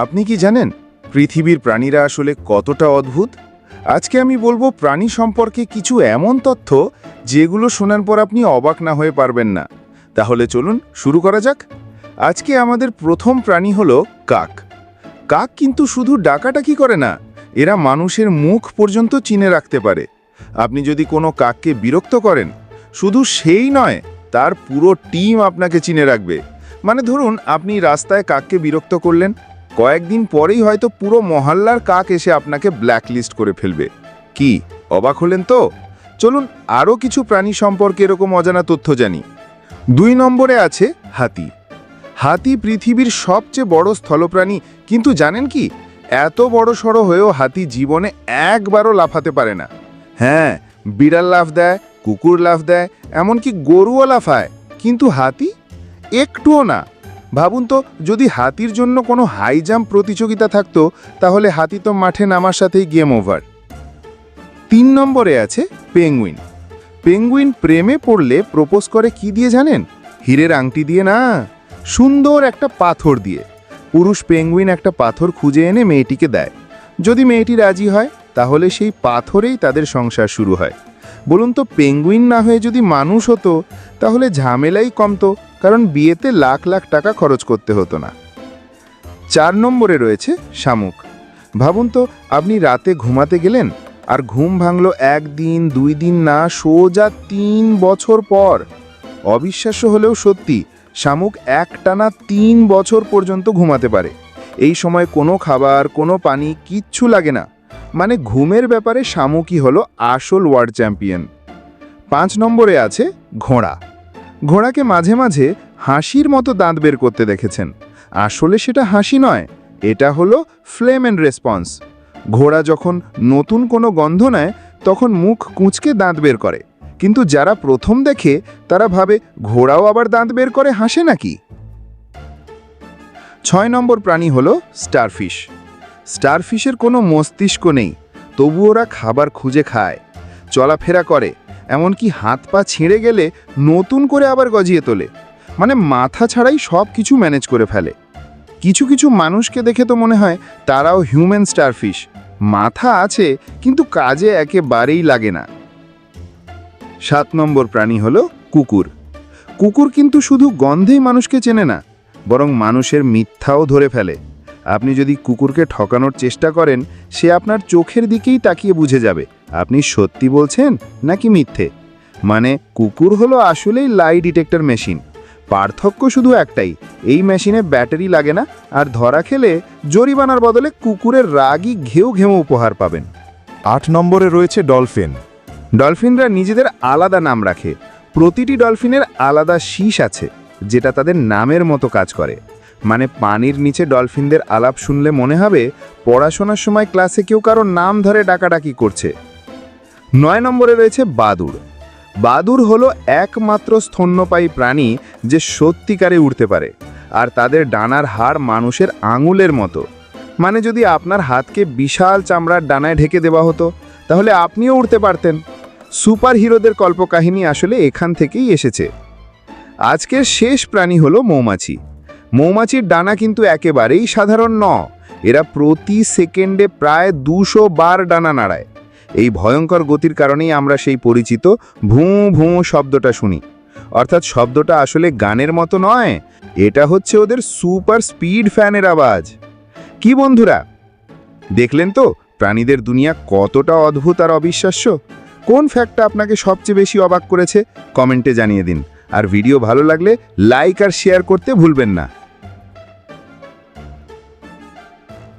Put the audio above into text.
আপনি কি জানেন পৃথিবীর প্রাণীরা আসলে কতটা অদ্ভুত? আজকে আমি বলবো প্রাণী সম্পর্কে কিছু এমন তথ্য যেগুলো শোনার পর আপনি অবাক না হয়ে পারবেন না। তাহলে চলুন শুরু করা যাক। আজকে আমাদের প্রথম প্রাণী হলো কাক। কাক কিন্তু শুধু ডাকাডাকি করে না, এরা মানুষের মুখ পর্যন্ত চিনে রাখতে পারে। আপনি যদি কোনো কাককে বিরক্ত করেন, শুধু সেই নয়, তার পুরো টিম আপনাকে চিনে রাখবে। মানে ধরুন আপনি রাস্তায় কাককে বিরক্ত করলেন, কয়েকদিন পরেই হয়তো পুরো মহল্লার কাক এসে আপনাকে ব্ল্যাকলিস্ট করে ফেলবে। কি অবাক হলেন তো? চলুন আরও কিছু প্রাণী সম্পর্কে এরকম অজানা তথ্য জানি। 2 নম্বরে আছে হাতি। হাতি পৃথিবীর সবচেয়ে বড় স্থলপ্রাণী, কিন্তু জানেন কি, এত বড় সড়ো হয়েও হাতি জীবনে একবারও লাফাতে পারে না। হ্যাঁ, বিড়াল লাফ দেয়, কুকুর লাফ দেয়, এমনকি গরুও লাফায়, কিন্তু হাতি একটুও না। ভাবুন তো, যদি হাতির জন্য কোনো হাই জাম্প প্রতিযোগিতা থাকতো, তাহলে হাতি তো মাঠে নামার সাথেই গেম ওভার। 3 নম্বরে আছে পেঙ্গুইন। পেঙ্গুইন প্রেমে পড়লে প্রপোজ করে কি দিয়ে জানেন? হীরের আংটি দিয়ে না, সুন্দর একটা পাথর দিয়ে। পুরুষ পেঙ্গুইন একটা পাথর খুঁজে এনে মেয়েটিকে দেয়। যদি মেয়েটি রাজি হয়, তাহলে সেই পাথরেই তাদের সংসার শুরু হয়। বলুন তো, পেঙ্গুইন না হয়ে যদি মানুষ হতো, তাহলে ঝামেলাই কমতো, কারণ বিয়েতে লাখ লাখ টাকা খরচ করতে হতো না। 4 নম্বরে রয়েছে শামুক। ভাবুন তো, আপনি রাতে ঘুমাতে গেলেন, আর ঘুম ভাঙলো 1 দিন 2 দিন না, সোজা 3 বছর পর। অবিশ্বাস্য হলেও সত্যি, শামুক একটানা 3 বছর পর্যন্ত ঘুমাতে পারে। এই সময় কোনো খাবার, কোনো পানি, কিচ্ছু লাগে না। মানে ঘুমের ব্যাপারে শামুকই হলো আসল ওয়ার্ল্ড চ্যাম্পিয়ন। 5 নম্বরে আছে ঘোড়া। ঘোড়াকে মাঝে মাঝে হাসির মতো দাঁত বের করতে দেখেছেন। আসলে সেটা হাসি নয়, এটা হলো ফ্লেম অ্যান্ড রেসপন্স। ঘোড়া যখন নতুন কোনো গন্ধ নেয়, তখন মুখ কুঁচকে দাঁত বের করে। কিন্তু যারা প্রথম দেখে, তারা ভাবে ঘোড়াও আবার দাঁত বের করে হাসে নাকি। 6 নম্বর প্রাণী হলো স্টারফিশ। স্টারফিশের কোনো মস্তিষ্ক নেই, তবু ওরা খাবার খুঁজে খায়, চলাফেরা করে, এমনকি হাত পা ছিঁড়ে গেলে নতুন করে আবার গজিয়ে তোলে। মানে মাথা ছাড়াই সব কিছু ম্যানেজ করে ফেলে। কিছু কিছু মানুষকে দেখে তো মনে হয় তারাও হিউম্যান স্টারফিশ। মাথা আছে, কিন্তু কাজে একেবারেই লাগে না। 7 নম্বর প্রাণী হলো কুকুর। কুকুর কিন্তু শুধু গন্ধেই মানুষকে চেনে না, বরং মানুষের মিথ্যাও ধরে ফেলে। আপনি যদি কুকুরকে ঠকানোর চেষ্টা করেন, সে আপনার চোখের দিকেই তাকিয়ে বুঝে যাবে আপনি সত্যি বলছেন নাকি মিথ্যে। মানে কুকুর হলো আসলেই লাই ডিটেক্টর মেশিন। পার্থক্য শুধু একটাই, এই মেশিনে ব্যাটারি লাগে না, আর ধরা খেলে জরিমানার বদলে কুকুরের রাগী ঘেউ ঘেউ উপহার পাবেন। 8 নম্বরে রয়েছে ডলফিন। ডলফিনরা নিজেদের আলাদা নাম রাখে। প্রতিটি ডলফিনের আলাদা শীষ আছে, যেটা তাদের নামের মতো কাজ করে। মানে পানির নিচে ডলফিনদের আলাপ শুনলে মনে হবে পড়াশোনার সময় ক্লাসে কেউ কারোর নাম ধরে ডাকাডাকি করছে। 9 নম্বরে রয়েছে বাদুড়। বাদুড় হলো একমাত্র স্তন্যপায়ী প্রাণী যে সত্যিকারে উড়তে পারে, আর তাদের ডানার হাড় মানুষের আঙুলের মতো। মানে যদি আপনার হাতকে বিশাল চামড়ার ডানায় ঢেকে দেওয়া হতো, তাহলে আপনিও উড়তে পারতেন। সুপার হিরোদের কল্পকাহিনী আসলে এখান থেকেই এসেছে। আজকের শেষ প্রাণী হলো মৌমাছি। মৌমাছির ডানা কিন্তু একেবারেই সাধারণ নয়। এরা প্রতি সেকেন্ডে প্রায় 200 বার ডানা নাড়ায়। এই ভয়ঙ্কর গতির কারণেই আমরা সেই পরিচিত ভুঁ ভুঁ শব্দটা শুনি। অর্থাৎ শব্দটা আসলে গানের মতো নয়, এটা হচ্ছে ওদের সুপার স্পিড ফ্যানের আওয়াজ। কি বন্ধুরা, দেখলেন তো প্রাণীদের দুনিয়া কতটা অদ্ভুত আর অবিশ্বাস্য? কোন ফ্যাক্টটা আপনাকে সবচেয়ে বেশি অবাক করেছে কমেন্টে জানিয়ে দিন। আর ভিডিও ভালো লাগলে লাইক আর শেয়ার করতে ভুলবেন না।